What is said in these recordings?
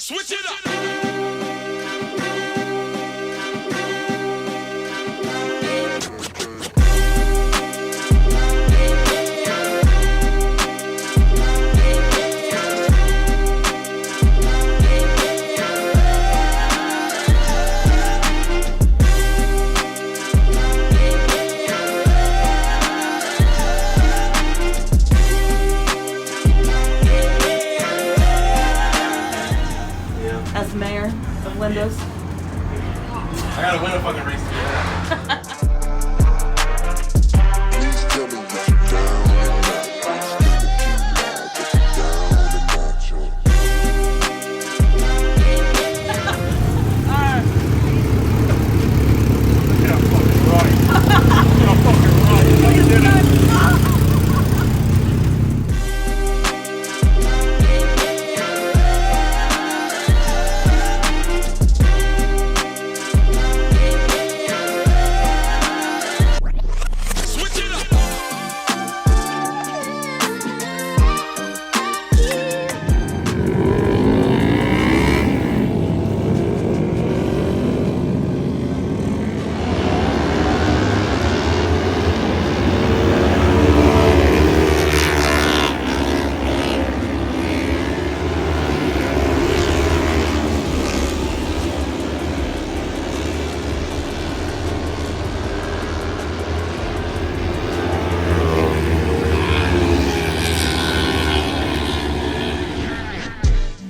Switch it up. As mayor of Windows. I gotta win a fucking race to do that.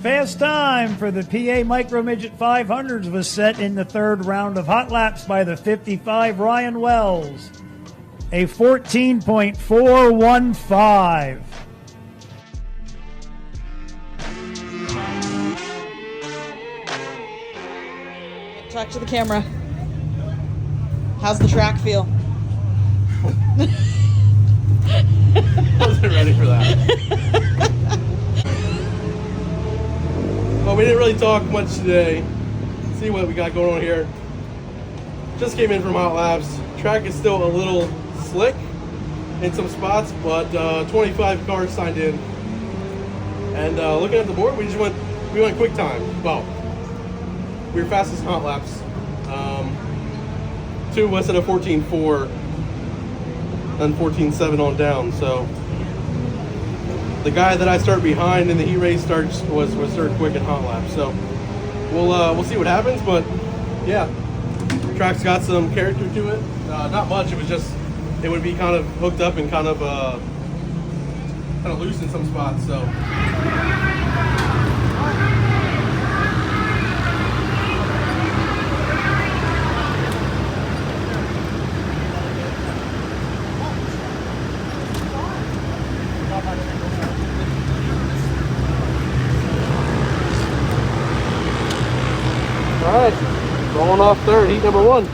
Fast time for the PA Micro Midget 500s was set in the third round of hot laps by the 55 Ryan Wells. A 14.415. Talk to the camera. How's the track feel? I wasn't ready for that. Well, we didn't really talk much today. See what we got going on here. Just came in from hot laps. Track is still a little slick in some spots, but 25 cars signed in. And looking at the board, we went quick time. Well, we were fastest hot laps. Two of us at a 14.4 and 14.7 on down. So the guy that I start behind in the heat race was third quick in hot laps. So we'll see what happens. But yeah, track's got some character to it. Not much. It would be kind of hooked up and kind of loose in some spots. So. All right, rolling off third, heat number one.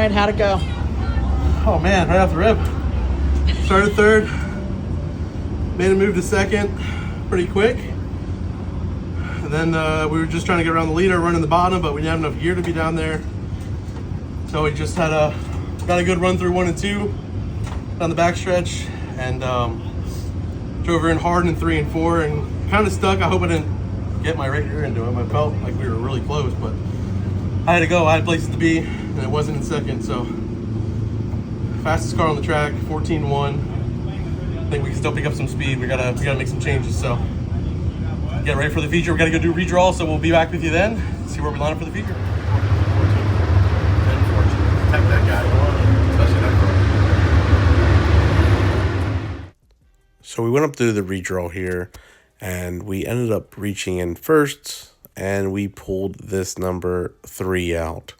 Ryan, how'd it go? Oh man, right off the rip. Started third, made a move to second pretty quick. And then we were just trying to get around the leader, running the bottom, but we didn't have enough gear to be down there. So we just got a good run through 1 and 2 down the backstretch, and drove her in hard in 3 and 4, and kind of stuck. I hope I didn't get my right rear into him. I felt like we were really close, but I had to go. I had places to be, and it wasn't in second. So fastest car on the track, 14.1. I think we can still pick up some speed. We gotta make some changes. So get ready for the feature. We gotta go do redraw. So we'll be back with you then. See where we line up for the feature. 10-14. Protect that guy, especially that car. So we went up to the redraw here, and we ended up reaching in first, and we pulled this number 3 out.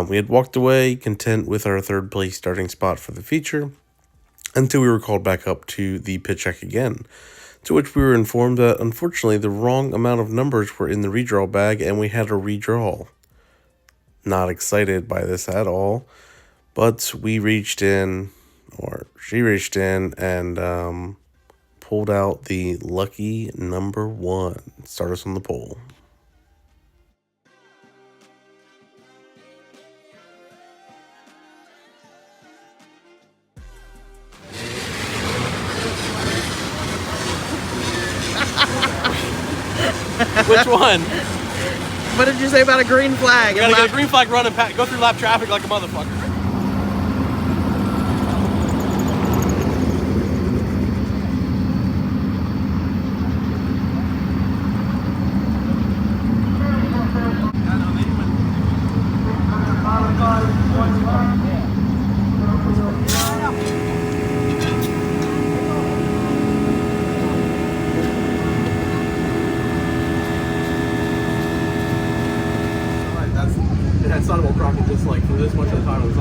We had walked away content with our 3rd place starting spot for the feature until we were called back up to the pit check again, to which we were informed that unfortunately the wrong amount of numbers were in the redraw bag and we had to redraw. Not excited by this at all, but we reached in, or she reached in, and pulled out the lucky number 1. Start us on the pole. Which one? What did you say about a green flag? We gotta get a green flag run and go through lap traffic like a motherfucker. It had sidewall cracking just like for this much of the time. It was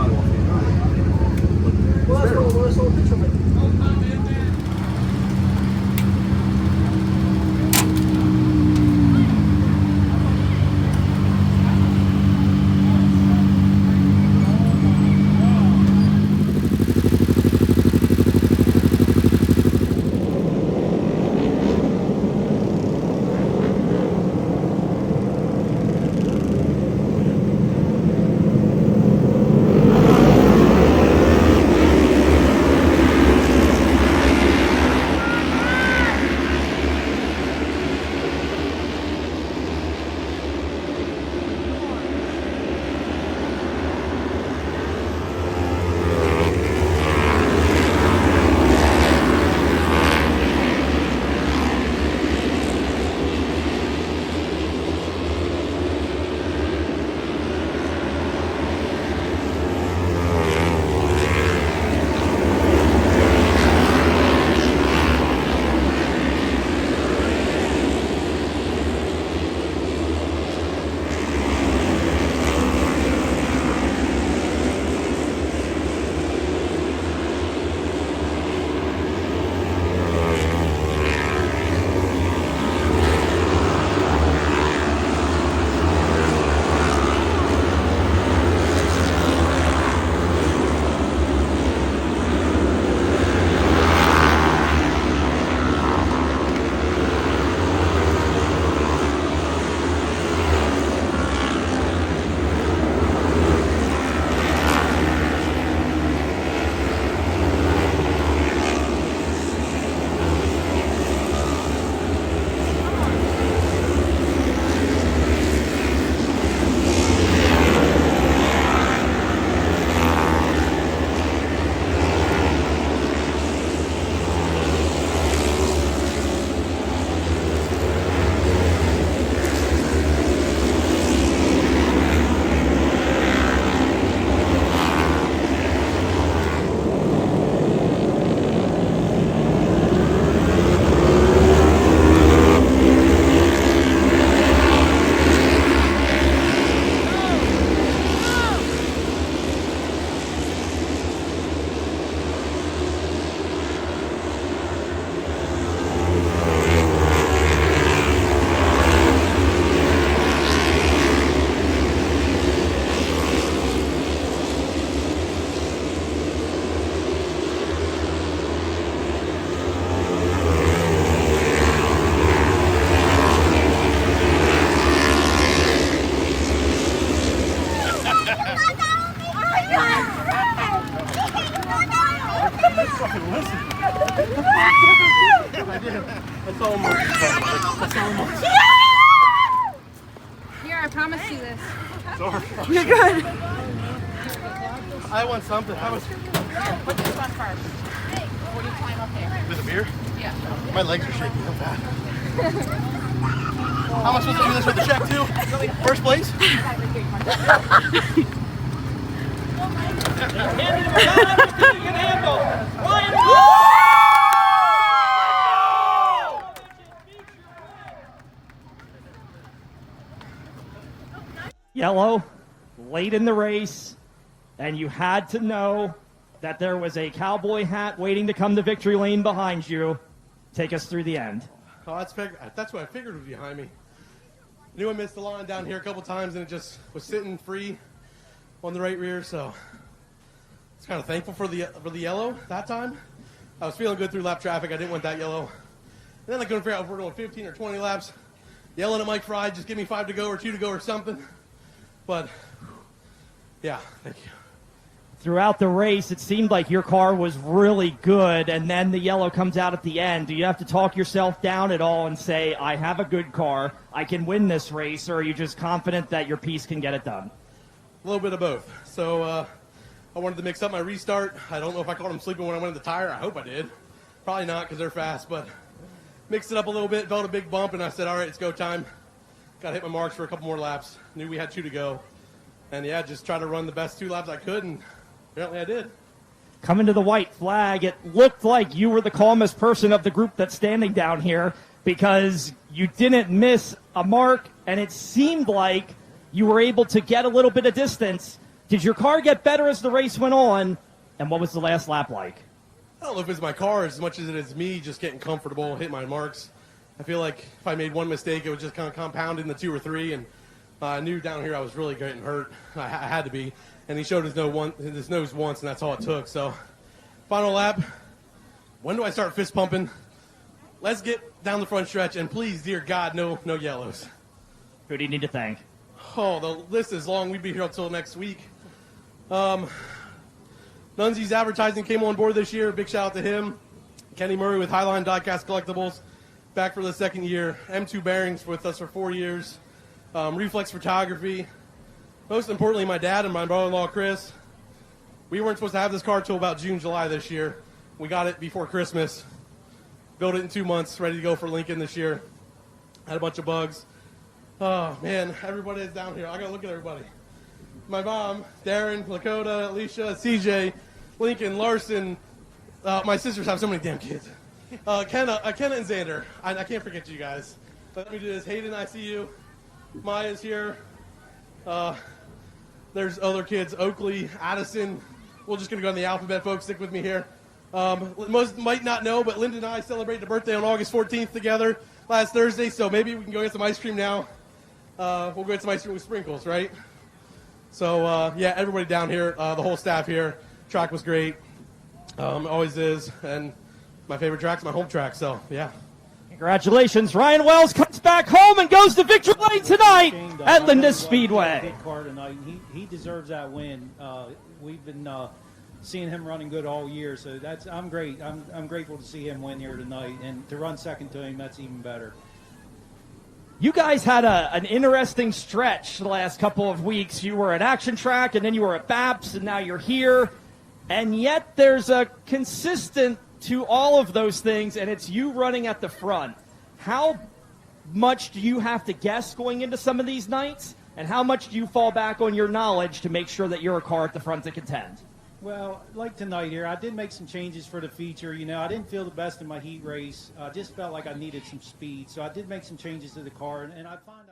That's all Mark. That's all Mark. Here, I promised you this. Sorry. You're good. I want something. Put this one first. Before you climb up there. With a beer? Yeah. My legs are shaking so bad. How am I supposed to do this with the check too? First place? Yellow, late in the race, and you had to know that there was a cowboy hat waiting to come to victory lane behind you. Take us through the end. Oh, that's what I figured was behind me. Knew I missed the line down here a couple times, and it just was sitting free on the right rear. So I was kind of thankful for the yellow that time. I was feeling good through lap traffic. I didn't want that yellow. And then I couldn't figure out if we're doing 15 or 20 laps. Yelling at Mike Fry, just give me 5 to go or 2 to go or something. But yeah, thank you. Throughout the race, it seemed like your car was really good, and then the yellow comes out at the end. Do you have to talk yourself down at all and say, I have a good car, I can win this race, or are you just confident that your piece can get it done? A little bit of both. So I wanted to mix up my restart. I don't know if I caught him sleeping when I went in the tire. I hope I did. Probably not because they're fast, but mixed it up a little bit, felt a big bump, and I said, all right, it's go time. Got to hit my marks for a couple more laps. Knew we had 2 to go. And yeah, just try to run the best 2 laps I could, and apparently I did. Coming to the white flag, it looked like you were the calmest person of the group that's standing down here because you didn't miss a mark, and it seemed like you were able to get a little bit of distance. Did your car get better as the race went on, and what was the last lap like? I don't know if it's my car as much as it is me just getting comfortable, hitting my marks. I feel like if I made one mistake, it would just kind of compound into 2 or 3, and I knew down here I was really getting hurt. I had to be. And he showed his nose once, and that's all it took. So, final lap. When do I start fist pumping? Let's get down the front stretch, and please, dear God, no yellows. Who do you need to thank? Oh, the list is long. We'd be here until next week. Nunzi's Advertising came on board this year. Big shout out to him. Kenny Murray with Highline Diecast Collectibles, back for the 2nd year. M2 Bearings with us for 4 years. Reflex Photography. Most importantly, my dad and my brother-in-law, Chris. We weren't supposed to have this car until about June, July this year. We got it before Christmas. Built it in 2 months, ready to go for Lincoln this year. Had a bunch of bugs. Oh, man, everybody is down here. I got to look at everybody. My mom, Darren, Lakota, Alicia, CJ, Lincoln, Larson. My sisters have so many damn kids. Kenna and Xander. I can't forget you guys. But let me do this. Hayden, I see you. Maya's here. There's other kids, Oakley, Addison. We're just going to go in the alphabet, folks. Stick with me here. Most might not know, but Linda and I celebrated a birthday on August 14th together last Thursday, so maybe we can go get some ice cream now. We'll go get some ice cream with sprinkles, right? So, yeah, everybody down here, the whole staff here. Track was great. Always is. And my favorite track's my home track, so, yeah. Congratulations. Ryan Wells comes back home and goes to victory lane tonight at Linda Speedway. Big car tonight. He deserves that win. We've been seeing him running good all year, so I'm great. I'm grateful to see him win here tonight, and to run second to him, that's even better. You guys had an interesting stretch the last couple of weeks. You were at Action Track, and then you were at BAPS, and now you're here. And yet there's a consistent to all of those things, and it's you running at the front. How much do you have to guess going into some of these nights, and how much do you fall back on your knowledge to make sure that you're a car at the front to contend? Well, like tonight here, I did make some changes for the feature. You know, I didn't feel the best in my heat race. I just felt like I needed some speed, so I did make some changes to the car, and I find